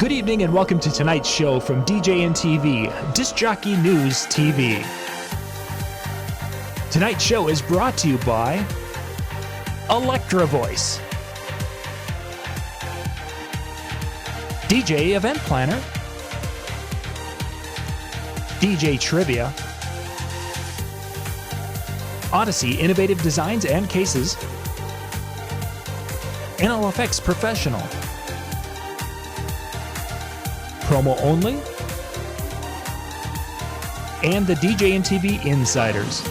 Good evening and welcome to tonight's show from DJNTV, Disc Jockey News TV. Tonight's show is brought to you by Electra Voice, DJ Event Planner, DJ Trivia, Odyssey Innovative Designs and Cases, NLFX Professional, Promo Only, and the DJNTV Insiders.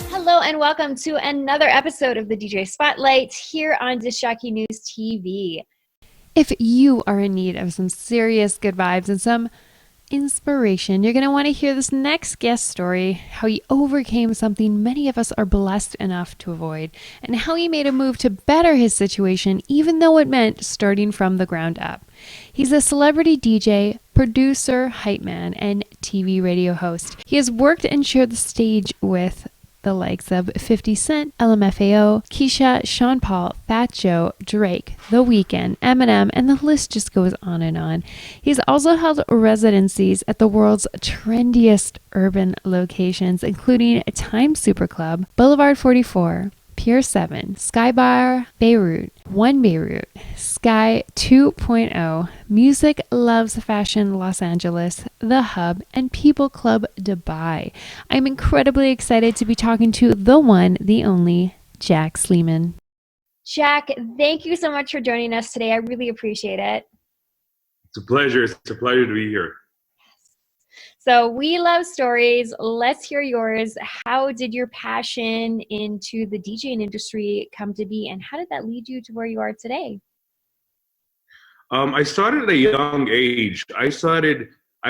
Hello and welcome to another episode of the DJ Spotlight here on Disc Jockey News TV. If you are in need of some serious good vibes and some inspiration, you're going to want to hear this next guest story, how he overcame something many of us are blessed enough to avoid, and how he made a move to better his situation even though it meant starting from the ground up. He's a celebrity DJ, producer, hype man, and TV radio host. He has worked and shared the stage with the likes of 50 Cent, Lmfao, Keisha, Sean Paul, Fat Joe, Drake, The Weeknd, Eminem, and the list just goes on and on. He's also held residencies at the world's trendiest urban locations, including Times Super Club, Blvd 44, Pier 7, Sky Bar, Beirut, One Beirut, Sky 2.0, Music Loves Fashion Los Angeles, The Hub, and People Club Dubai. I'm incredibly excited to be talking to the one, the only, Jack Sleiman. Jack, thank you so much for joining us today. I really appreciate it. It's a pleasure. It's a pleasure to be here. So we love stories. Let's hear yours. How did your passion into the DJing industry come to be, and how did that lead you to where you are today? I started at a young age. I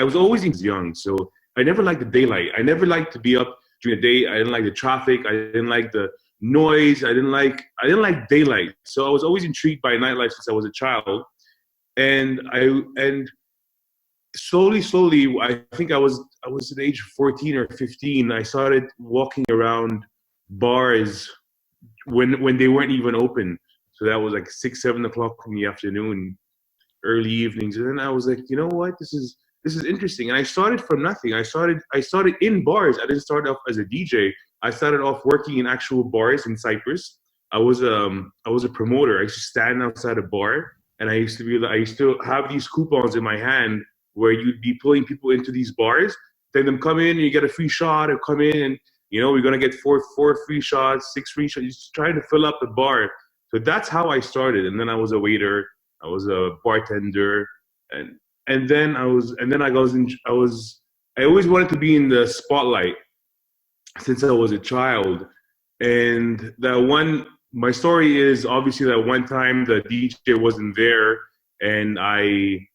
was always young, so I never liked the daylight. I never liked to be up during the day. I didn't like the traffic. I didn't like the noise. I didn't like daylight. So I was always intrigued by nightlife since I was a child. And slowly, I think I was at the age of 14 or 15. I started walking around bars when they weren't even open. So that was like 6, 7 o'clock in the afternoon, early evenings. And then I was like, you know what? This is interesting. And I started from nothing. I started in bars. I didn't start off as a DJ. I started off working in actual bars in Cyprus. I was a promoter. I used to stand outside a bar, and I used to have these coupons in my hand where you'd be pulling people into these bars, then them come in and you get a free shot, or come in and, you know, we're going to get four free shots, 6 free shots, just trying to fill up the bar. So that's how I started. And then I was a waiter, I was a bartender, and then I always wanted to be in the spotlight since I was a child. And my story is obviously that one time the DJ wasn't there, and I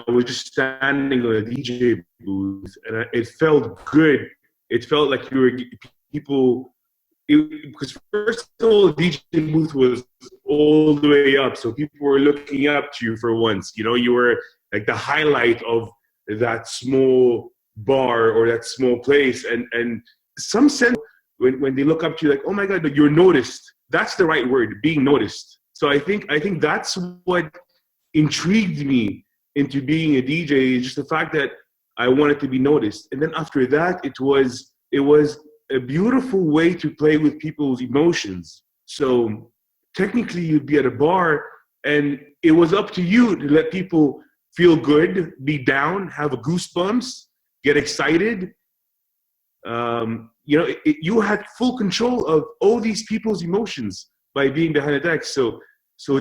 was just standing in a DJ booth, and it felt good. It felt like because first of all, the DJ booth was all the way up, so people were looking up to you for once. You know, you were like the highlight of that small bar or that small place, and some sense when they look up to you, like, oh my God, you're noticed. That's the right word, being noticed. So I think that's what intrigued me into being a DJ, is just the fact that I wanted to be noticed. And then after that, it was a beautiful way to play with people's emotions. So technically you'd be at a bar and it was up to you to let people feel good, be down, have goosebumps, get excited. You had full control of all these people's emotions by being behind the deck. So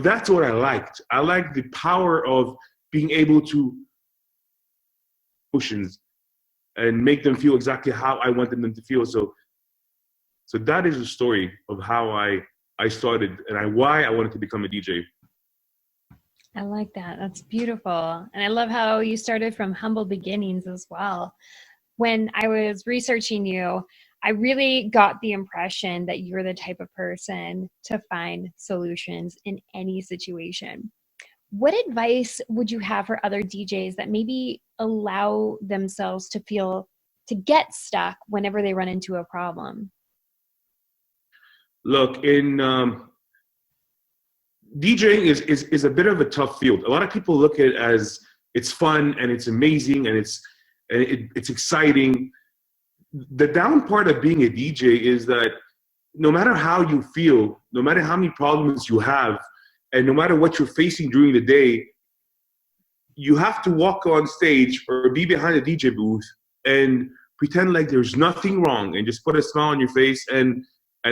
that's what I liked. I liked the power of being able to emotions and make them feel exactly how I wanted them to feel. So that is the story of how I started and why I wanted to become a DJ. I like that. That's beautiful. And I love how you started from humble beginnings as well. When I was researching you, I really got the impression that you're the type of person to find solutions in any situation. What advice would you have for other DJs that maybe allow themselves to get stuck whenever they run into a problem? Look, DJing is a bit of a tough field. A lot of people look at it as it's fun and it's amazing and it's exciting. The down part of being a DJ is that no matter how you feel, no matter how many problems you have, and no matter what you're facing during the day, you have to walk on stage or be behind a DJ booth and pretend like there's nothing wrong and just put a smile on your face and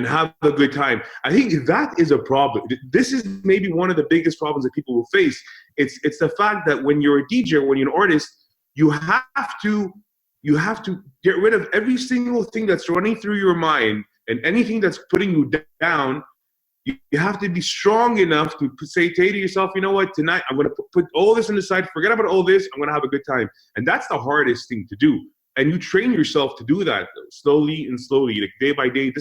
have a good time. I think that is a problem. This is maybe one of the biggest problems that people will face. It's the fact that when you're a DJ, when you're an artist, you have to get rid of every single thing that's running through your mind and anything that's putting you down. You have to be strong enough to say to yourself, you know what, tonight I'm going to put all this on the side, forget about all this, I'm going to have a good time. And that's the hardest thing to do. And you train yourself to do that slowly and slowly, like day by day.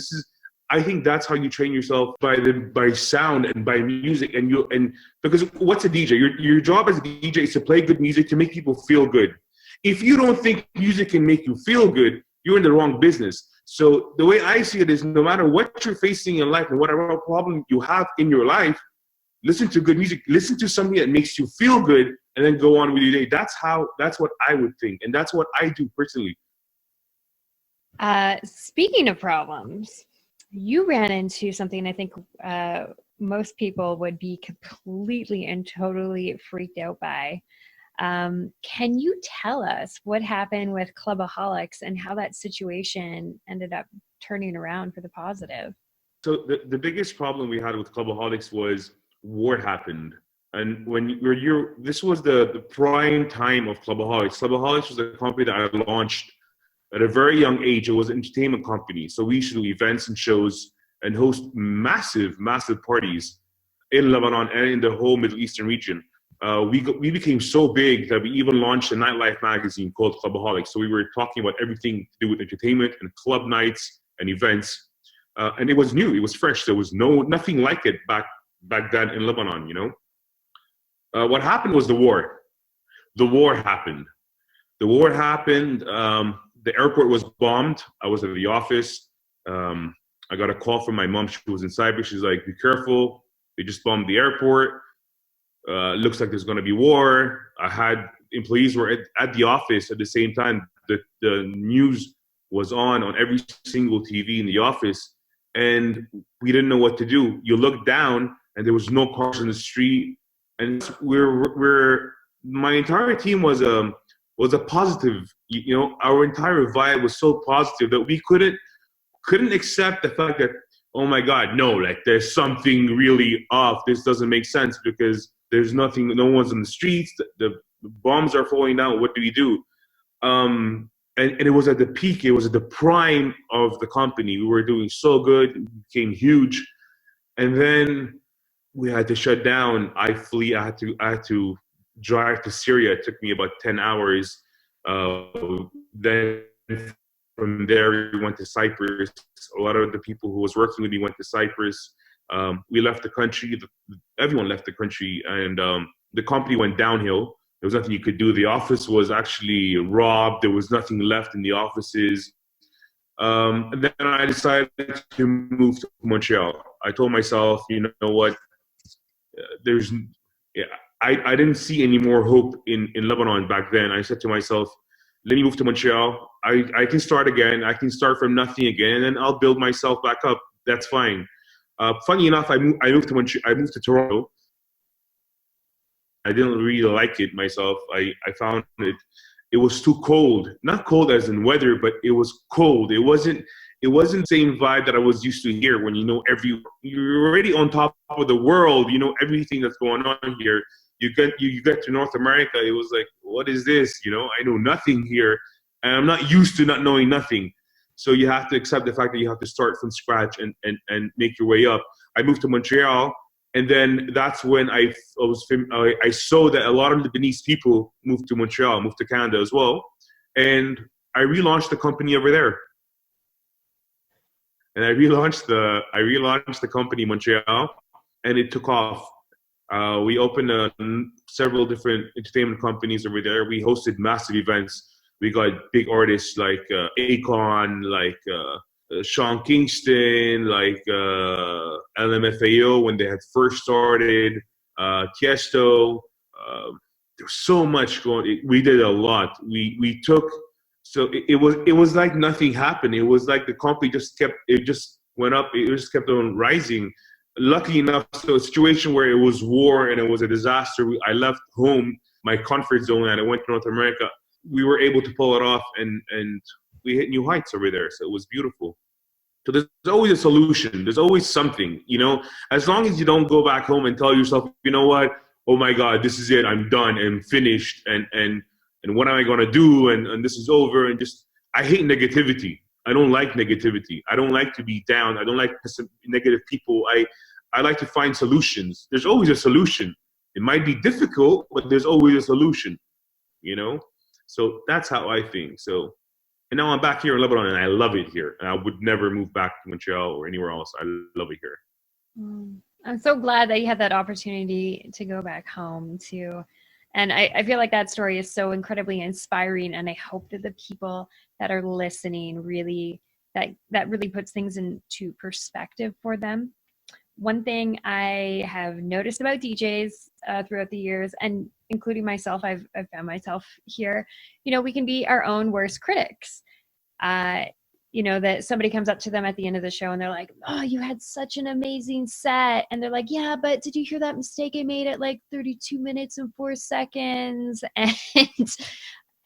I think that's how you train yourself, by sound and by music. And because what's a DJ? Your job as a DJ is to play good music to make people feel good. If you don't think music can make you feel good, you're in the wrong business. So the way I see it is, no matter what you're facing in life and whatever problem you have in your life, listen to good music, listen to something that makes you feel good, and then go on with your day. That's what I would think. And that's what I do personally. Speaking of problems, you ran into something I think most people would be completely and totally freaked out by. Can you tell us what happened with Club Holux and how that situation ended up turning around for the positive? So the biggest problem we had with Club Holux was war happened. And this was the prime time of Club Holux. Club Holux was a company that I launched at a very young age. It was an entertainment company. So we used to do events and shows and host massive, massive parties in Lebanon and in the whole Middle Eastern region. We became so big that we even launched a nightlife magazine called Club Holux. So we were talking about everything to do with entertainment and club nights and events. And it was new, it was fresh. There was nothing like it back then in Lebanon, you know? What happened was the war. The war happened. The airport was bombed. I was at the office. I got a call from my mom. She was in Cyprus. She's like, be careful. They just bombed the airport. Looks like there's going to be war. I had employees were at the office at the same time. The news was on every single TV in the office, and we didn't know what to do. You look down, and there was no cars in the street, and my entire team was a positive. You know, our entire vibe was so positive that we couldn't accept the fact that, oh my God, no, like there's something really off. This doesn't make sense because there's nothing, no one's in the streets, the bombs are falling down, what do we do? And it was at the peak, it was at the prime of the company. We were doing so good, it became huge. And then we had to shut down. I had to drive to Syria. It took me about 10 hours. Then from there, we went to Cyprus. A lot of the people who was working with me went to Cyprus. We left the country. Everyone left the country, and the company went downhill. There was nothing you could do. The office was actually robbed. There was nothing left in the offices. And then I decided to move to Montreal. I told myself, you know what? I didn't see any more hope in Lebanon back then. I said to myself, let me move to Montreal. I can start again. I can start from nothing again, and then I'll build myself back up. That's fine. Funny enough, I moved to Montreal. I moved to Toronto. I didn't really like it myself. I found it was too cold. Not cold as in weather, but it was cold. It wasn't the same vibe that I was used to here. When you're already on top of the world. You know everything that's going on here. You get to North America. It was like, what is this? You know, I know nothing here, and I'm not used to not knowing nothing. So you have to accept the fact that you have to start from scratch and make your way up. I moved to Montreal, and then that's when I saw that a lot of Lebanese people moved to Montreal, moved to Canada as well, and I relaunched the company over there. And I relaunched the company in Montreal, and it took off. We opened several different entertainment companies over there. We hosted massive events. We got big artists like Akon, like Sean Kingston, like Lmfao when they had first started, Tiesto. There's so much going. We did a lot. We took. So it was like nothing happened. It was like the company just went up. It just kept on rising. Lucky enough, so a situation where it was war and it was a disaster. I left home, my comfort zone, and I went to North America. We were able to pull it off, and we hit new heights over there. So it was beautiful. So there's always a solution. There's always something, you know. As long as you don't go back home and tell yourself, you know what? Oh my God, this is it. I'm done and finished. And what am I gonna do? And this is over. And just, I hate negativity. I don't like negativity. I don't like to be down. I don't like negative people. I like to find solutions. There's always a solution. It might be difficult, but there's always a solution, you know? So that's how I think. So, and now I'm back here in Lebanon and I love it here. And I would never move back to Montreal or anywhere else. I love it here. I'm so glad that you had that opportunity to go back home too. And I feel like that story is so incredibly inspiring. And I hope that the people that are listening really, that really puts things into perspective for them. One thing I have noticed about DJs throughout the years, and including myself, I've found myself here, you know, we can be our own worst critics. You know, that somebody comes up to them at the end of the show and they're like, oh, you had such an amazing set. And they're like, yeah, but did you hear that mistake I made at like 32 minutes and 4 seconds? And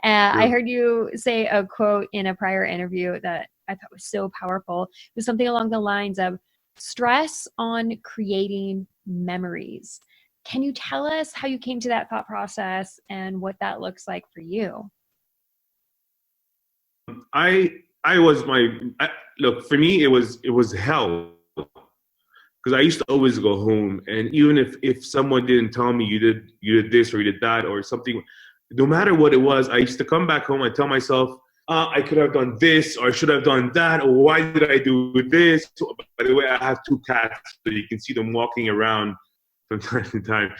I heard you say a quote in a prior interview that I thought was so powerful. It was something along the lines of, stress on creating memories. Can you tell us how you came to that thought process and what that looks like for you? Look, for me, it was hell, because I used to always go home, and even if someone didn't tell me you did this or you did that or something, no matter what it was, I used to come back home and tell myself, I could have done this, or I should have done that, or why did I do this? By the way, I have 2 cats, so you can see them walking around from time to time.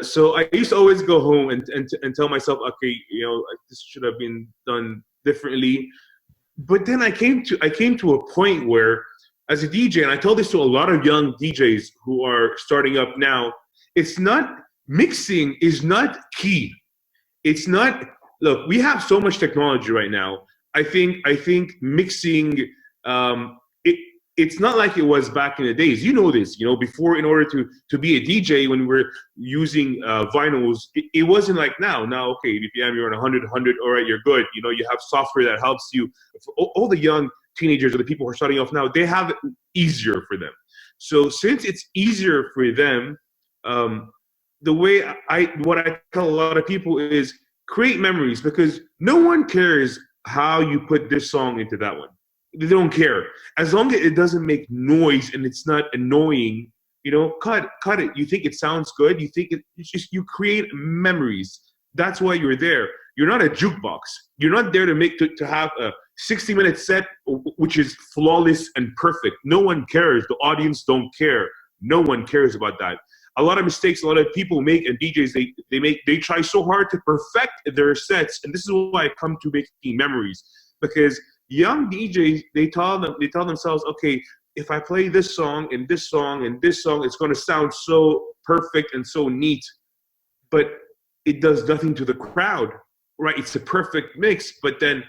So I used to always go home and tell myself, okay, you know, this should have been done differently. But then I came to a point where, as a DJ, and I tell this to a lot of young DJs who are starting up now, mixing is not key. It's not. Look, we have so much technology right now. I think mixing, it's not like it was back in the days. You know this, you know, before, in order to be a DJ, when we're using vinyls, it wasn't like now. Now, okay, BPM, you're on 100, all right, you're good. You know, you have software that helps you. For all the young teenagers or the people who are starting off now, they have it easier for them. So since it's easier for them, the way what I tell a lot of people is, create memories, because no one cares how you put this song into that one. They don't care. As long as it doesn't make noise and it's not annoying, you know, cut it. You think it sounds good. You think it's just, you create memories. That's why you're there. You're not a jukebox. You're not there to have a 60-minute set, which is flawless and perfect. No one cares. The audience don't care. No one cares about that. A lot of mistakes a lot of people make, and DJs, they try so hard to perfect their sets, and this is why I come to making memories, because young DJs, they tell themselves, okay, if I play this song and this song and this song, it's going to sound so perfect and so neat, but it does nothing to the crowd, right? It's a perfect mix, but then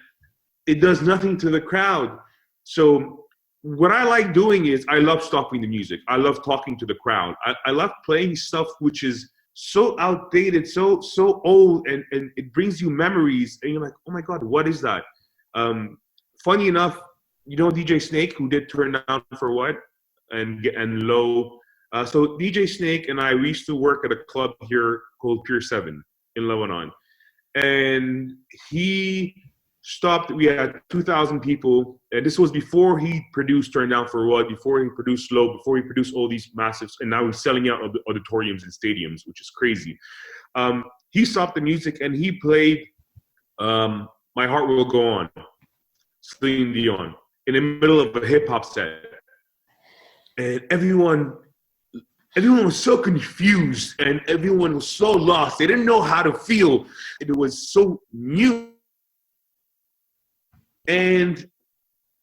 it does nothing to the crowd. So what I like doing is, I love stopping the music. I love talking to the crowd. I love playing stuff which is so outdated, so old, and it brings you memories, and you're like, oh my God, what is that? Funny enough, you know DJ Snake, who did Turn Down for What and Low. So DJ Snake and we used to work at a club here called Pier 7 in Lebanon, and he stopped. We had 2,000 people, and this was before he produced Turn Down for What, before he produced Slow, before he produced all these massive, and now he's selling out auditoriums and stadiums, which is crazy. He stopped the music and he played My Heart Will Go On, Celine Dion, in the middle of a hip hop set, and everyone was so confused and everyone was so lost. They didn't know how to feel. It was so new. And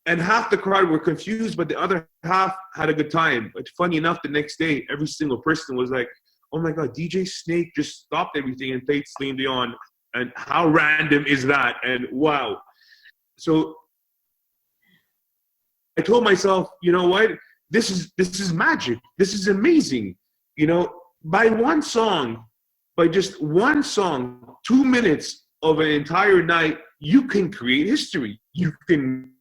and half the crowd were confused, but the other half had a good time. But funny enough, the next day, every single person was like, oh my God, DJ Snake just stopped everything and played Celine Dion. And how random is that? And wow. So I told myself, you know what? This is magic. This is amazing. You know, by just one song, 2 minutes of an entire night, you can create history. You can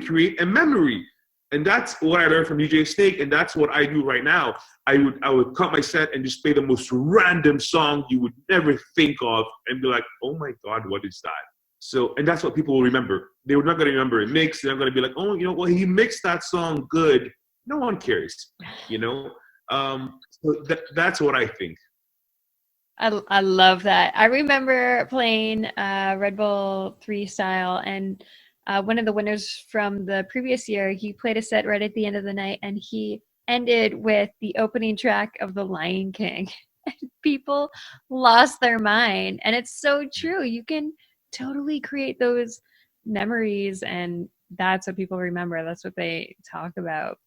create a memory. And that's what I learned from DJ Snake, and that's what I do right now. I would cut my set and just play the most random song you would never think of and be like, oh my God, what is that? So, and that's what people will remember. They're not going to remember a mix. They're going to be like, oh, you know, well, he mixed that song good. No one cares, you know? So that's what I think. I love that. I remember playing Red Bull 3 style, and one of the winners from the previous year, he played a set right at the end of the night, and he ended with the opening track of The Lion King. People lost their mind, and it's so true. You can totally create those memories, and that's what people remember. That's what they talk about.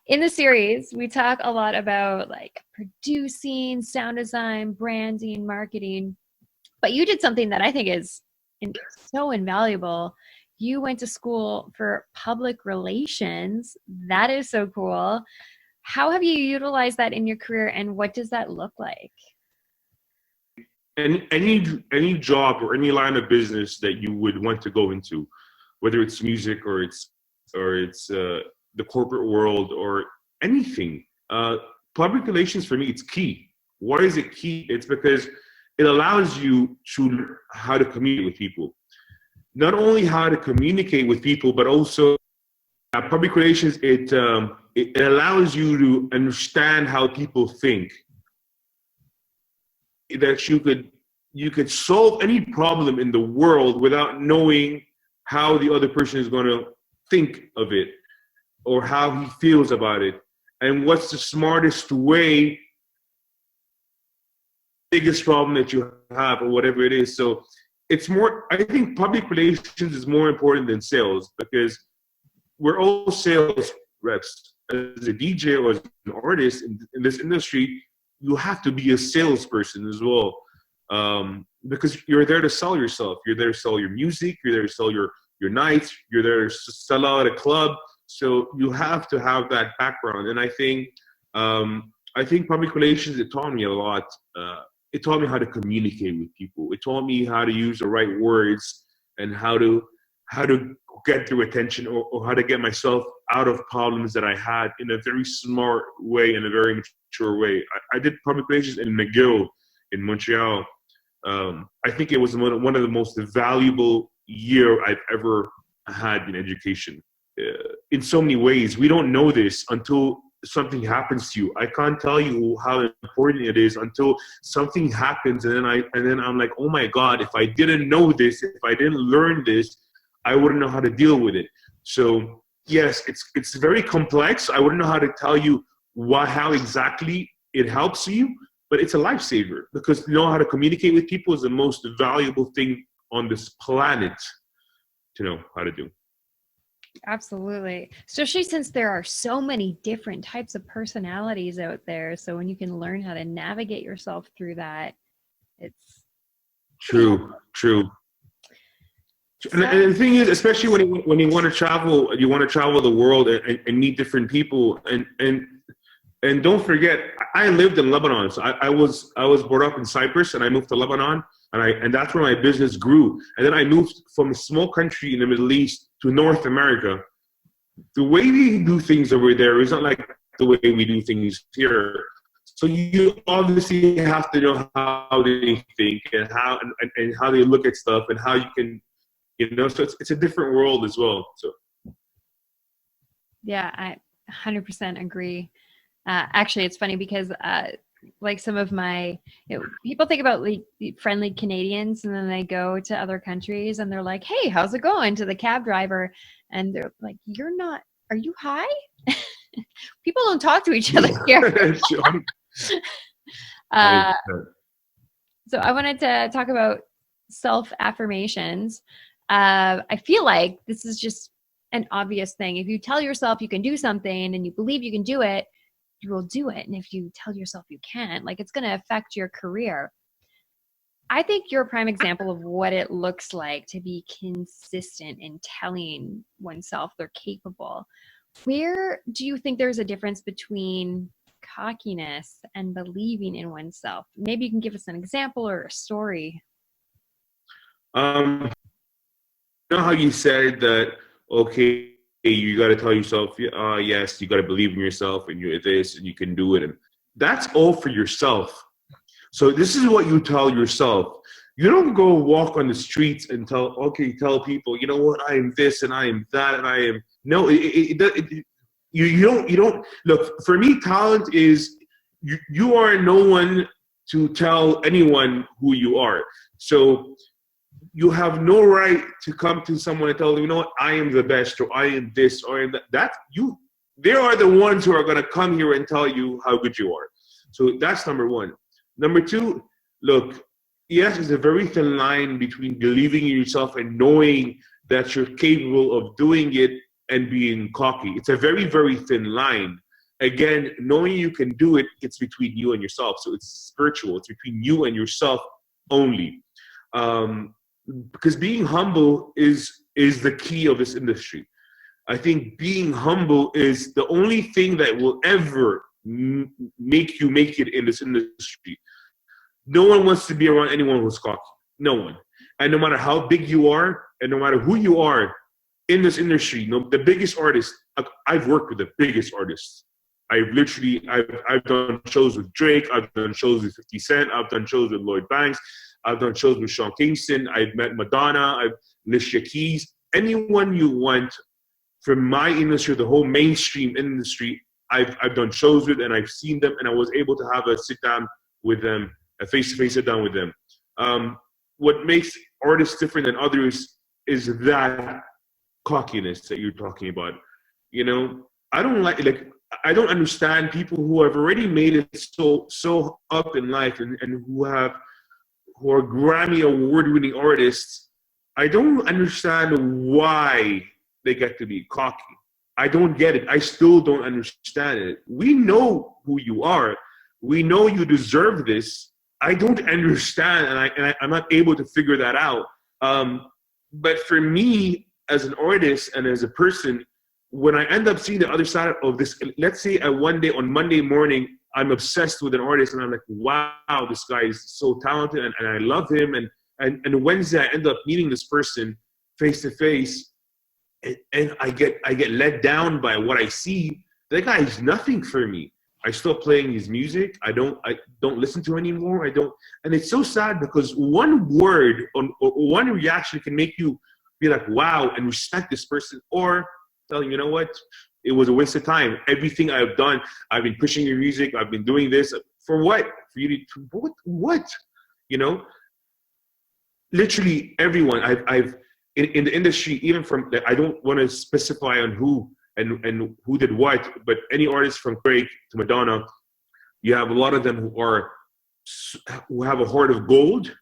In the series, we talk a lot about like producing, sound design, branding, marketing, but you did something that I think is so invaluable. You went to school for public relations. That is so cool. How have you utilized that in your career, and what does that look like? Any job or any line of business that you would want to go into, whether it's music or it's the corporate world or anything, public relations for me, it's key. Why is it key? It's because it allows you to how to communicate with people. Not only how to communicate with people, but also public relations. It allows you to understand how people think. That you could solve any problem in the world without knowing how the other person is going to think of it or how he feels about it, and what's the smartest way, biggest problem that you have, or whatever it is. So it's more, I think public relations is more important than sales, because we're all sales reps. As a DJ or as an artist in this industry, you have to be a salesperson as well, because you're there to sell yourself. You're there to sell your music. You're there to sell your nights. You're there to sell out a club. So you have to have that background. And I think public relations, it taught me a lot. It taught me how to communicate with people. It taught me how to use the right words and how to get their attention, or how to get myself out of problems that I had in a very smart way, in a very mature way. I did public relations in McGill in Montreal. I think it was one of the most valuable year I've ever had in education. In so many ways, we don't know this until something happens to you. I can't tell you how important it is until something happens, and then I'm like, oh my God, if I didn't know this, if I didn't learn this, I wouldn't know how to deal with it. So yes, it's very complex. I wouldn't know how to tell you how exactly it helps you, but it's a lifesaver, because to know how to communicate with people is the most valuable thing on this planet to know how to do. Absolutely. Especially since there are so many different types of personalities out there. So when you can learn how to navigate yourself through that, it's true. And the thing is, especially when you want to travel the world and meet different people, and don't forget, I lived in Lebanon. So I was brought up in Cyprus, and I moved to Lebanon, and that's where my business grew. And then I moved from a small country in the Middle East to North America. The way we do things over there is not like the way we do things here. So you obviously have to know how they think and how they look at stuff, and how you can, so it's a different world as well. So yeah, I 100% agree. Actually, it's funny because like some of my people think about like friendly Canadians, and then they go to other countries and they're like, hey, how's it going, to the cab driver, and they're like, are you high? People don't talk to each other here. So I wanted to talk about self-affirmations. I feel like this is just an obvious thing. If you tell yourself you can do something and you believe you can do it, you will do it. And if you tell yourself you can't, like, it's going to affect your career. I think you're a prime example of what it looks like to be consistent in telling oneself they're capable. Where do you think there's a difference between cockiness and believing in oneself? Maybe you can give us an example or a story. You know how you said that, okay, you got to tell yourself, yes, you got to believe in yourself and you're this and you can do it. And that's all for yourself. So this is what you tell yourself. You don't go walk on the streets and tell people, you know what, I am this and I am that and I am. No, you don't. Look, for me, talent is you are no one to tell anyone who you are. So you have no right to come to someone and tell them, you know what, I am the best, or I am this, or I am that. They are the ones who are going to come here and tell you how good you are. So that's number one. Number two, look, yes, there's a very thin line between believing in yourself and knowing that you're capable of doing it and being cocky. It's a very, very thin line. Again, knowing you can do it, it's between you and yourself. So it's spiritual. It's between you and yourself only. Because being humble is the key of this industry. I think being humble is the only thing that will ever make you make it in this industry. No one wants to be around anyone who's cocky. No one. And no matter how big you are, and no matter who you are in this industry, the biggest artists, I've worked with the biggest artists. I've done shows with Drake, I've done shows with 50 Cent, I've done shows with Lloyd Banks, I've done shows with Sean Kingston, I've met Madonna, Alicia Keys, anyone you want from my industry, the whole mainstream industry, I've done shows with, and I've seen them, and I was able to have a sit down with them, a face-to-face sit down with them. What makes artists different than others is that cockiness that you're talking about. You know, I don't understand people who have already made it so up in life and who are Grammy award-winning artists. I don't understand why they get to be cocky. I don't get it. I still don't understand it. We know who you are. We know you deserve this. I don't understand, and I'm not able to figure that out. But for me, as an artist and as a person, when I end up seeing the other side of this, let's say one day on Monday morning, I'm obsessed with an artist and I'm like, wow, this guy is so talented and I love him. And Wednesday, I end up meeting this person face to face, and I get let down by what I see. That guy is nothing for me. I stop playing his music. I don't listen to him anymore. And it's so sad because one word or one reaction can make you be like, wow, and respect this person, or telling, you know what, it was a waste of time. Everything I've done, I've been pushing your music. I've been doing this for what? For you to what? You know, literally everyone I've in the industry, even from, I don't want to specify on who and who did what, but any artist from Drake to Madonna, you have a lot of them who have a heart of gold,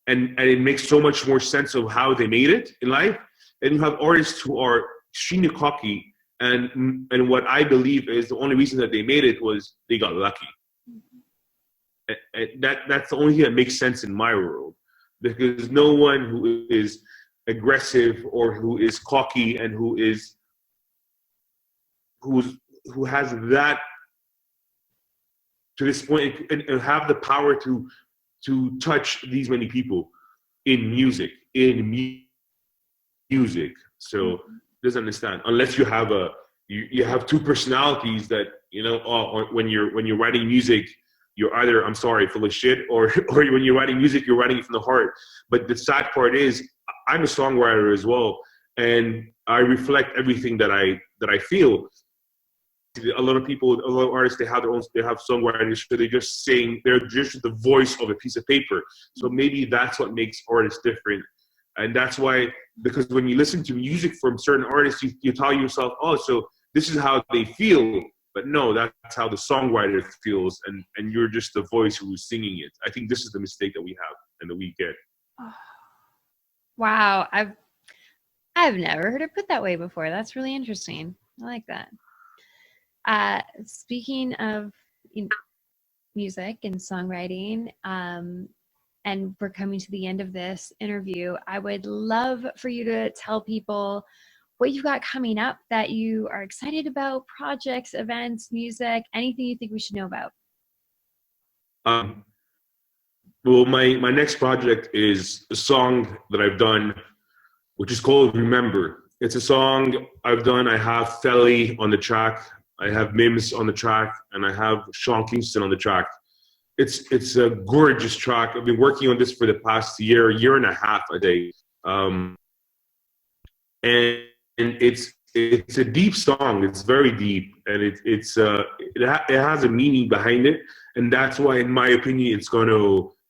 and it makes so much more sense of how they made it in life. And you have artists who are extremely cocky, and what I believe is the only reason that they made it was they got lucky. And that's the only thing that makes sense in my world, because no one who is aggressive or who is cocky and who has that to this point and have the power to touch these many people in music. So doesn't understand, unless you have you have two personalities that, you know, when you're writing music, you're either, I'm sorry, full of shit, or when you're writing music, you're writing it from the heart. But the sad part is, I'm a songwriter as well, and I reflect everything that I feel. A lot of artists, they have songwriters, so they're just the voice of a piece of paper. So maybe that's what makes artists different. And that's why, because when you listen to music from certain artists, you tell yourself, oh, so this is how they feel. But no, that's how the songwriter feels, and you're just the voice who's singing it. I think this is the mistake that we have and that we get. Wow, I've never heard it put that way before. That's really interesting. I like that. Speaking of music and songwriting, and we're coming to the end of this interview, I would love for you to tell people what you've got coming up that you are excited about, projects, events, music, anything you think we should know about. Well, my next project is a song that I've done, which is called Remember. It's a song I've done. I have Felly on the track, I have Mims on the track, and I have Sean Kingston on the track. It's a gorgeous track. I've been working on this for the past year and a half a day. And it's a deep song. It's very deep, and it has a meaning behind it, and that's why, in my opinion,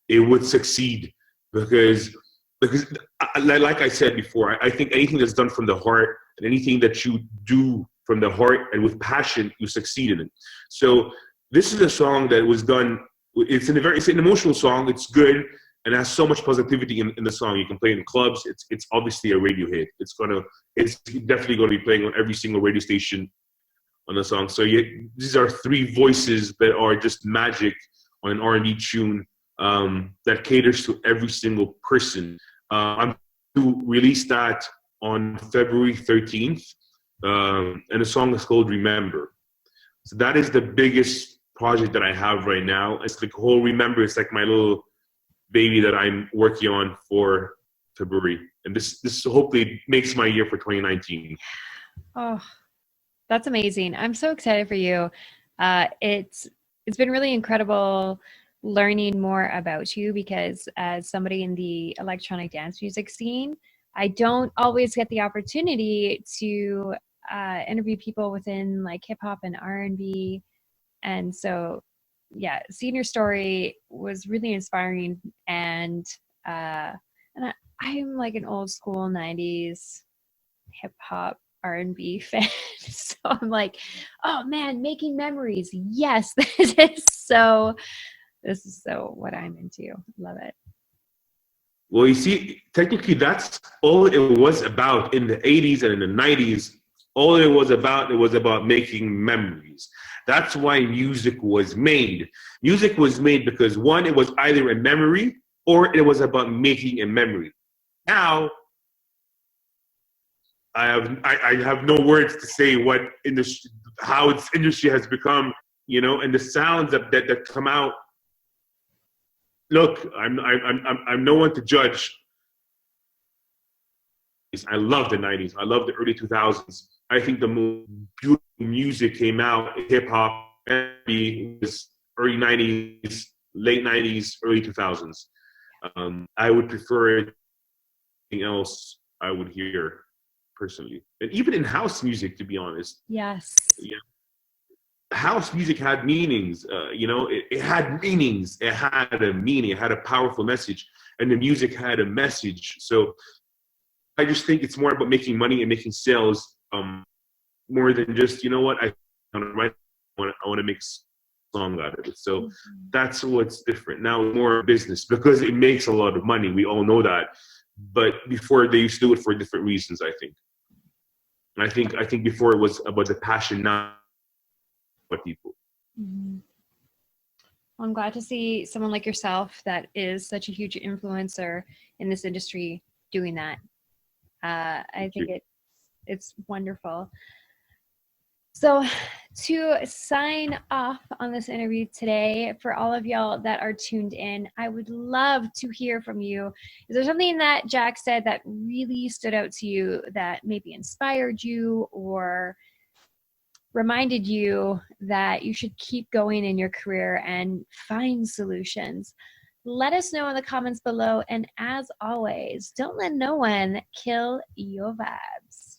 it would succeed because like I said before, I think anything that's done from the heart and anything that you do from the heart and with passion, you succeed in it. So this is a song that was done. It's an emotional song. It's good and has so much positivity in the song. You can play it in clubs. It's obviously a radio hit. It's definitely going to be playing on every single radio station on the song. So these are three voices that are just magic on an R&B tune that caters to every single person. I'm to release that on February 13th, and the song is called Remember. So that is the biggest project that I have right now. It's like whole Remember. It's like my little baby that I'm working on for February, and this hopefully makes my year for 2019. Oh, that's amazing. I'm so excited for you. It's been really incredible learning more about you, because as somebody in the electronic dance music scene, I don't always get the opportunity to interview people within like hip hop and R&B. And so, yeah, seeing your story was really inspiring. And I'm like an old school 90s hip hop R&B fan. So I'm like, oh man, making memories. Yes, this is so what I'm into. Love it. Well, you see, technically, that's all it was about in the 80s and in the 90s. All it was about making memories. That's why music was made. Music was made because, one, it was either a memory or it was about making a memory. Now, I have no words to say how its industry has become, and the sounds that come out. Look, I'm no one to judge. I love the 90s. I love the early 2000s. I think the most beautiful music came out, hip hop, was early 90s, late 90s, early 2000s. I would prefer anything else I would hear personally. And even in house music, to be honest. Yes. Yeah. House music had meanings, it had meanings. It had a meaning. It had a powerful message, and the music had a message. So I just think it's more about making money and making sales, more than just, I want to make a song out of it. So that's what's different. Now it's more business because it makes a lot of money. We all know that. But before, they used to do it for different reasons, I think. And I think before it was about the passion, not about people. Mm-hmm. Well, I'm glad to see someone like yourself that is such a huge influencer in this industry doing that. I think it's wonderful. So to sign off on this interview today, for all of y'all that are tuned in, I would love to hear from you. Is there something that Jack said that really stood out to you, that maybe inspired you or reminded you that you should keep going in your career and find solutions? Let us know in the comments below. And as always, don't let no one kill your vibes.